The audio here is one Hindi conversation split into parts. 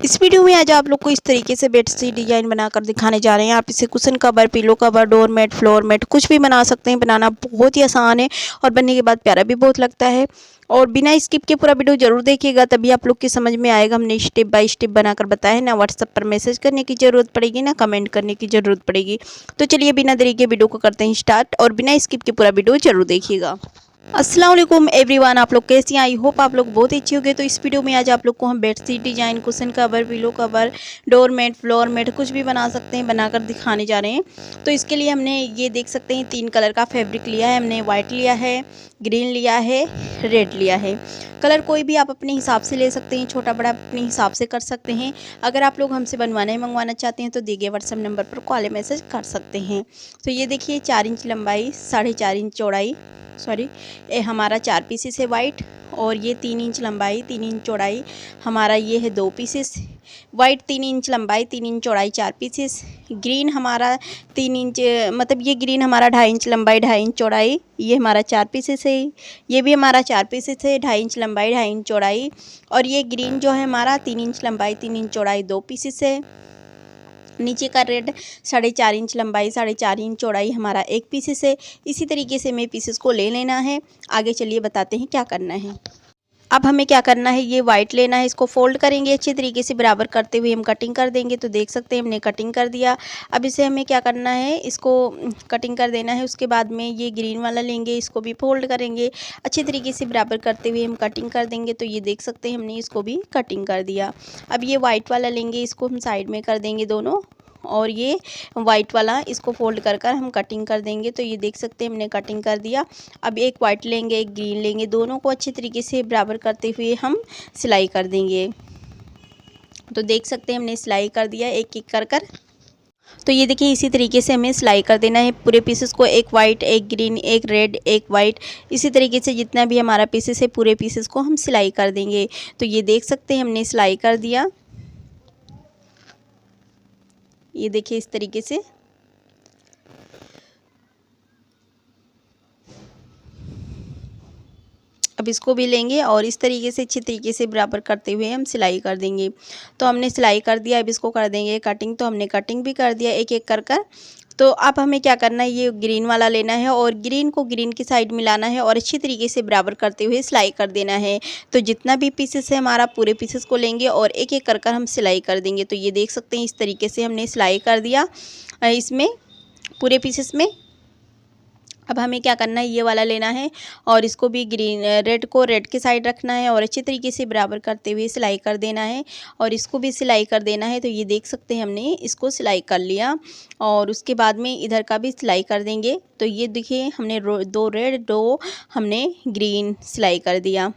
इस वीडियो में आज आप लोग को इस तरीके से बेडशीट डिजाइन बनाकर दिखाने जा रहे हैं। आप इसे cushion cover, pillow cover, door mat, floor mat कुछ भी बना सकते हैं। बनाना बहुत ही आसान है और बनने के बाद प्यारा भी बहुत लगता है। और बिना स्किप के पूरा वीडियो जरूर देखिएगा, तभी आप लोग की समझ में आएगा। हमने स्टेप बाय स्टेप बनाकर बताया है। ना व्हाट्सएप पर मैसेज करने की ज़रूरत पड़ेगी, ना कमेंट करने की ज़रूरत पड़ेगी। तो चलिए बिना देरी के वीडियो को करते हैं स्टार्ट, और बिना स्किप के पूरा वीडियो जरूर देखिएगा। अस्सलाम वालेकुम एवरीवन, आप लोग कैसे हैं? आई होप आप लोग बहुत अच्छे होंगे। तो इस वीडियो में आज आप लोग को हम bedsheet design, cushion cover, pillow cover, door mat, floor mat कुछ भी बना सकते हैं, बनाकर दिखाने जा रहे हैं। तो इसके लिए हमने ये देख सकते हैं 3 कलर का फैब्रिक लिया है। हमने वाइट लिया है, ग्रीन लिया है, रेड लिया है। कलर कोई भी आप अपने हिसाब से ले सकते हैं, छोटा बड़ा अपने हिसाब से कर सकते हैं। अगर आप लोग हमसे बनवाना मंगवाना चाहते हैं तो दिए गए व्हाट्सएप नंबर पर कॉल या मैसेज कर सकते हैं। तो ये देखिए 4 इंच लंबाई, 4.5 इंच चौड़ाई, सॉरी ये हमारा 4 पीसेस है वाइट। और ये 3 इंच लंबाई, 3 इंच चौड़ाई हमारा ये है 2 पीसेस वाइट। 3 इंच लंबाई, 3 इंच चौड़ाई 4 पीसेस। ग्रीन हमारा 3 इंच, मतलब ये ग्रीन हमारा 2.5 इंच लंबाई, 2.5 इंच चौड़ाई, ये हमारा 4 पीसेस है। ये भी हमारा 4 पीसेस है, 2.5 इंच लंबाई, 2.5 इंच चौड़ाई। और ये ग्रीन जो है हमारा 3 इंच लंबाई, 3 इंच चौड़ाई 2 पीसेस है। नीचे का रेड 4.5 इंच लंबाई, 4.5 इंच चौड़ाई हमारा 1 पीसेस है। इसी तरीके से हमें पीसेस को ले लेना है। आगे चलिए बताते हैं क्या करना है। अब हमें क्या करना है, ये वाइट लेना है, इसको फोल्ड करेंगे अच्छे तरीके से बराबर करते हुए हम कटिंग कर देंगे। तो देख सकते हैं हमने कटिंग कर दिया। अब इसे हमें क्या करना है, इसको कटिंग कर देना है। उसके बाद में ये ग्रीन वाला लेंगे, इसको भी फोल्ड करेंगे अच्छे तरीके से बराबर करते हुए हम कटिंग कर देंगे। तो ये देख सकते हैं हमने इसको भी कटिंग कर दिया। अब ये वाइट वाला लेंगे, इसको हम साइड में कर देंगे दोनों, और ये वाइट वाला इसको फोल्ड कर कर हम कटिंग कर देंगे। तो ये देख सकते हैं हमने कटिंग कर दिया। अब एक वाइट लेंगे, एक ग्रीन लेंगे, दोनों को अच्छे तरीके से बराबर करते हुए हम सिलाई कर देंगे। तो देख सकते हैं हमने सिलाई कर दिया एक एक कर कर। तो ये देखिए इसी तरीके से हमें सिलाई कर देना है पूरे पीसेस को, एक वाइट, एक ग्रीन, एक रेड, एक वाइट। इसी तरीके से जितना भी हमारा पीसेस है पूरे पीसेस को हम सिलाई कर देंगे। तो ये देख सकते हैं हमने सिलाई कर दिया। ये देखिए इस तरीके से। अब इसको भी लेंगे और इस तरीके से अच्छे तरीके से बराबर करते हुए हम सिलाई कर देंगे। तो हमने सिलाई कर दिया, अब इसको कर देंगे कटिंग। तो हमने कटिंग भी कर दिया एक एक कर कर। तो अब हमें क्या करना है, ये ग्रीन वाला लेना है और ग्रीन को ग्रीन की साइड मिलाना है और अच्छी तरीके से बराबर करते हुए सिलाई कर देना है। तो जितना भी पीसेस है हमारा पूरे पीसेस को लेंगे और एक एक कर कर हम सिलाई कर देंगे। तो ये देख सकते हैं इस तरीके से हमने सिलाई कर दिया इसमें पूरे पीसेस में। अब हमें क्या करना है, ये वाला लेना है और इसको भी ग्रीन, रेड को रेड की साइड रखना है और अच्छे तरीके से बराबर करते हुए सिलाई कर देना है और इसको भी सिलाई कर देना है। तो ये देख सकते हैं हमने इसको सिलाई कर लिया और उसके बाद में इधर का भी सिलाई कर देंगे। तो ये देखिए हमने 2 रेड, 2 हमने ग्रीन सिलाई कर दिया,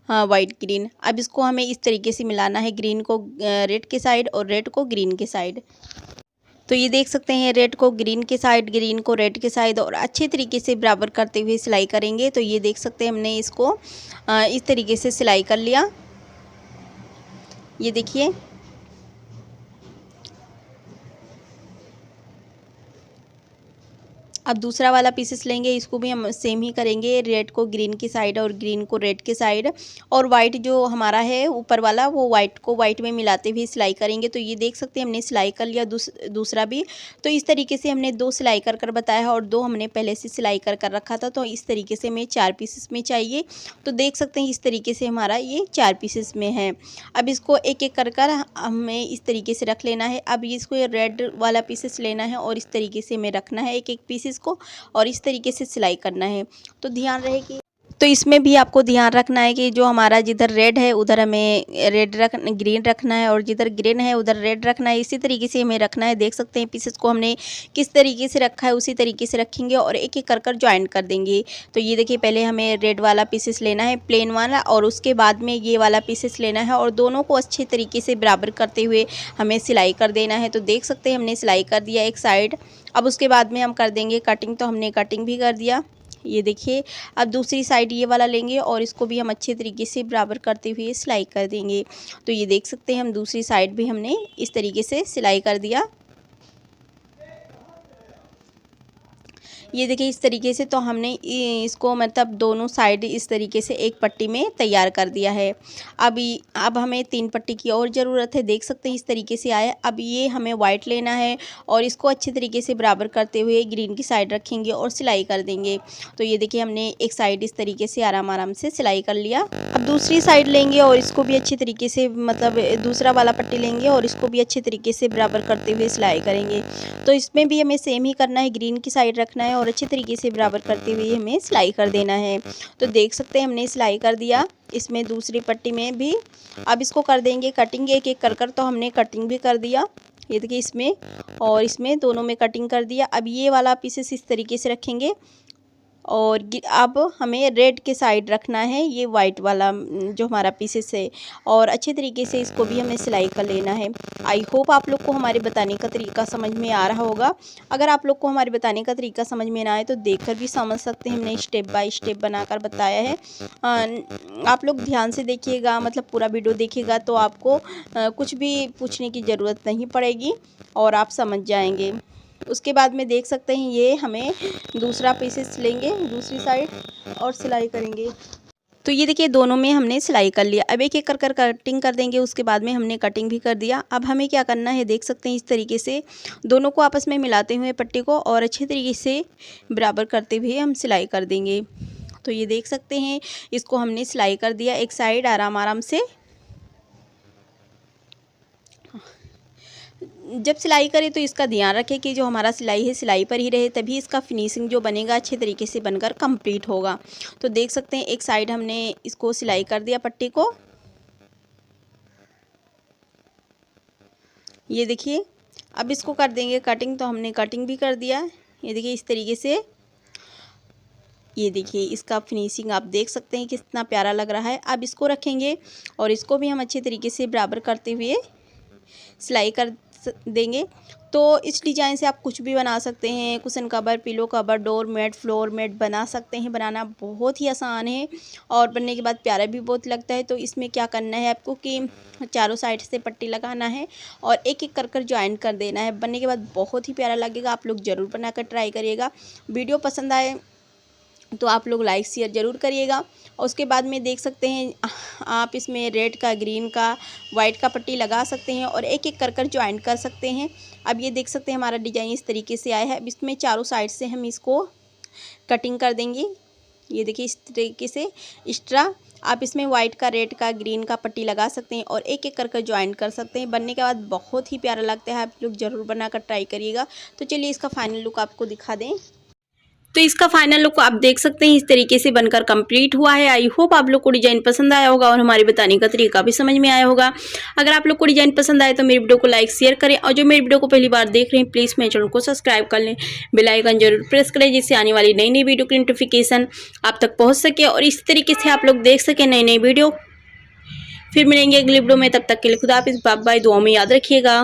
हाँ वाइट ग्रीन। अब इसको हमें इस तरीके से मिलाना है, ग्रीन को रेड के साइड और रेड को ग्रीन के साइड। तो ये देख सकते हैं रेड को ग्रीन के साइड, ग्रीन को रेड के साइड, और अच्छे तरीके से बराबर करते हुए सिलाई करेंगे। तो ये देख सकते हैं हमने इसको इस तरीके से सिलाई कर लिया। ये देखिए अब दूसरा वाला पीसेस लेंगे, इसको भी हम सेम ही करेंगे, रेड को ग्रीन की साइड और ग्रीन को रेड के साइड, और वाइट जो हमारा है ऊपर वाला वो वाइट को वाइट में मिलाते हुए सिलाई करेंगे। तो ये देख सकते हैं हमने सिलाई कर लिया दूसरा भी। तो इस तरीके से हमने 2 सिलाई कर कर बताया और 2 हमने पहले से सिलाई कर कर रखा था। तो इस तरीके से हमें 4 पीसेस में चाहिए। तो देख सकते हैं इस तरीके से हमारा ये 4 पीसेस में है। अब इसको एक एक कर कर हमें इस तरीके से रख लेना है। अब इसको रेड वाला पीसेस लेना है और इस तरीके से हमें रखना है एक एक पीसेस को और इस तरीके से सिलाई करना है। तो ध्यान रहे कि, तो इसमें भी आपको ध्यान रखना है कि जो हमारा जिधर रेड है उधर हमें ग्रीन रखना है और जिधर ग्रीन है उधर रेड रखना है। इसी तरीके से हमें रखना है। देख सकते हैं पीसेस को हमने किस तरीके से रखा है, उसी तरीके से रखेंगे और एक एक कर कर ज्वाइन कर देंगे। तो ये देखिए पहले हमें रेड वाला पीसेस लेना है, प्लेन वाला, और उसके बाद में ये वाला पीसेस लेना है और दोनों को अच्छे तरीके से बराबर करते हुए हमें सिलाई कर देना है। तो देख सकते हैं हमने सिलाई कर दिया एक साइड। अब उसके बाद में हम कर देंगे कटिंग। तो हमने कटिंग भी कर दिया। ये देखिए अब दूसरी साइड ये वाला लेंगे और इसको भी हम अच्छे तरीके से बराबर करते हुए सिलाई कर देंगे। तो ये देख सकते हैं हम दूसरी साइड भी हमने इस तरीके से सिलाई कर दिया। ये देखिए इस तरीके से तो हमने इसको मतलब दोनों साइड इस तरीके से एक पट्टी में तैयार कर दिया है। अब हमें 3 पट्टी की और ज़रूरत है। देख सकते हैं इस तरीके से आया। अब ये हमें वाइट लेना है और इसको अच्छे तरीके से बराबर करते हुए ग्रीन की साइड रखेंगे और सिलाई कर देंगे। तो ये देखिए हमने एक साइड इस तरीके से आराम से सिलाई कर लिया। अब दूसरी साइड लेंगे और इसको भी अच्छे तरीके से मतलब दूसरा वाला पट्टी लेंगे और इसको भी अच्छे तरीके से बराबर करते हुए सिलाई करेंगे। तो इसमें भी हमें सेम ही करना है, ग्रीन की साइड रखना है और अच्छे तरीके से बराबर करते हुए हमें सिलाई कर देना है। तो देख सकते हैं हमने सिलाई कर दिया इसमें दूसरी पट्टी में भी। अब इसको कर देंगे कटिंग एक एक कर तो हमने कटिंग भी कर दिया। ये देखिए इसमें और इसमें दोनों में कटिंग कर दिया। अब ये वाला पीसेस इस तरीके से रखेंगे और अब हमें रेड के साइड रखना है ये वाइट वाला जो हमारा पीसेस है और अच्छे तरीके से इसको भी हमें सिलाई कर लेना है। आई होप आप लोग को हमारे बताने का तरीका समझ में आ रहा होगा। अगर आप लोग को हमारे बताने का तरीका समझ में ना आए तो देखकर भी समझ सकते हैं, हमने स्टेप बाय स्टेप बनाकर बताया है। आप लोग ध्यान से देखिएगा, मतलब पूरा वीडियो देखिएगा तो आपको कुछ भी पूछने की ज़रूरत नहीं पड़ेगी और आप समझ जाएंगे। उसके बाद में देख सकते हैं ये हमें दूसरा पीसेस लेंगे दूसरी साइड और सिलाई करेंगे। तो ये देखिए दोनों में हमने सिलाई कर लिया। अब एक एक कर कटिंग कर देंगे। उसके बाद में हमने कटिंग भी कर दिया। अब हमें क्या करना है देख सकते हैं इस तरीके से दोनों को आपस में मिलाते हुए पट्टी को और अच्छे तरीके से बराबर करते हुए हम सिलाई कर देंगे। तो ये देख सकते हैं इसको हमने सिलाई कर दिया एक साइड आराम से। जब सिलाई करें तो इसका ध्यान रखें कि जो हमारा सिलाई है सिलाई पर ही रहे, तभी इसका फिनिशिंग जो बनेगा अच्छे तरीके से बनकर कंप्लीट होगा। तो देख सकते हैं एक साइड हमने इसको सिलाई कर दिया पट्टी को। ये देखिए अब इसको कर देंगे कटिंग। तो हमने कटिंग भी कर दिया। ये देखिए इस तरीके से। ये देखिए इसका फिनिशिंग आप देख सकते हैं कितना प्यारा लग रहा है। अब इसको रखेंगे और इसको भी हम अच्छे तरीके से बराबर करते हुए सिलाई कर देंगे। तो इस डिज़ाइन से आप कुछ भी बना सकते हैं, cushion cover, pillow cover, door mat, floor mat बना सकते हैं। बनाना बहुत ही आसान है और बनने के बाद प्यारा भी बहुत लगता है। तो इसमें क्या करना है आपको कि चारों साइड से पट्टी लगाना है और एक एक कर ज्वाइन कर देना है। बनने के बाद बहुत ही प्यारा लगेगा। आप लोग ज़रूर बनाकर ट्राई करिएगा। वीडियो पसंद आए तो आप लोग लाइक शेयर ज़रूर करिएगा। और उसके बाद में देख सकते हैं आप इसमें रेड का, ग्रीन का, वाइट का पट्टी लगा सकते हैं और एक एक कर ज्वाइन कर सकते हैं। अब ये देख सकते हैं हमारा डिज़ाइन इस तरीके से आया है। अब इसमें चारों साइड से हम इसको कटिंग कर देंगे। ये देखिए इस तरीके से एक्स्ट्रा आप इसमें वाइट का, रेड का, ग्रीन का पट्टी लगा सकते हैं और एक एक कर ज्वाइन कर सकते हैं। बनने के बाद बहुत ही प्यारा लगता है। आप लोग ज़रूर बनाकर ट्राई करिएगा। तो चलिए इसका फाइनल लुक आपको दिखा दें। तो इसका फाइनल लुक आप देख सकते हैं इस तरीके से बनकर कंप्लीट हुआ है। आई होप आप लोग को डिजाइन पसंद आया होगा और हमारे बताने का तरीका भी समझ में आया होगा। अगर आप लोग को डिजाइन पसंद आए तो मेरी वीडियो को लाइक शेयर करें और जो मेरी वीडियो को पहली बार देख रहे हैं प्लीज़ मेरे चैनल को सब्सक्राइब कर लें, बेल आइकन जरूर प्रेस करें जिससे आने वाली नई वीडियो की नोटिफिकेशन आप तक पहुँच सके और इस तरीके से आप लोग देख सकें नई वीडियो। फिर मिलेंगे अगली वीडियो में, तब तक के लिए खुदा हाफिज़, बाय बाय। दुआ में याद रखिएगा।